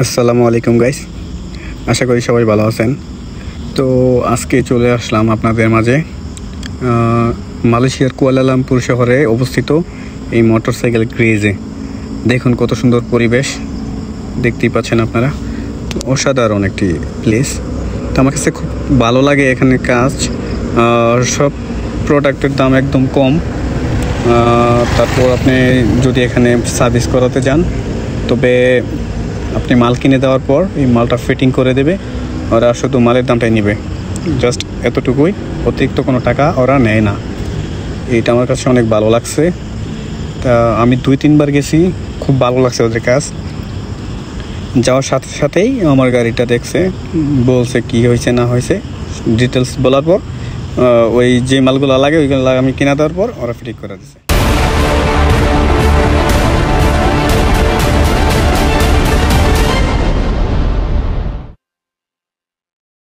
আসসালামু আলাইকুম গাইস, আশা করি সবাই ভালো আছেন। তো আজকে চলে আসলাম আপনাদের মাঝে মালয়েশিয়ার কুয়ালালামপুর শহরে অবস্থিত এই মোটরসাইকেল গ্যারেজে। দেখুন কত সুন্দর পরিবেশ, দেখতেই পাচ্ছেন আপনারা। অসাধারণ একটি প্লেস। তো আমার কাছে খুব ভালো লাগে এখানে কাজ, সব প্রোডাক্টের দাম একদম কম। তারপর আপনি যদি এখানে সার্ভিস করাতে যান, তবে আপনি মাল কিনে দেওয়ার পর এই মালটা ফিটিং করে দেবে, ওরা শুধু মালের দামটাই নেবে, জাস্ট এতটুকুই, অতিরিক্ত কোনো টাকা ওরা নেয় না। এইটা আমার কাছে অনেক ভালো লাগছে। তা আমি 2-3 বার গেছি, খুব ভালো লাগছে ওদের কাজ। যাওয়ার সাথে সাথেই আমার গাড়িটা দেখছে, বলছে কি হয়েছে না হয়েছে, ডিটেলস বলার পর ওই যে মালগুলো লাগে ওইগুলো আমি কিনে দেওয়ার পর ওরা ফিটিং করে দিচ্ছে।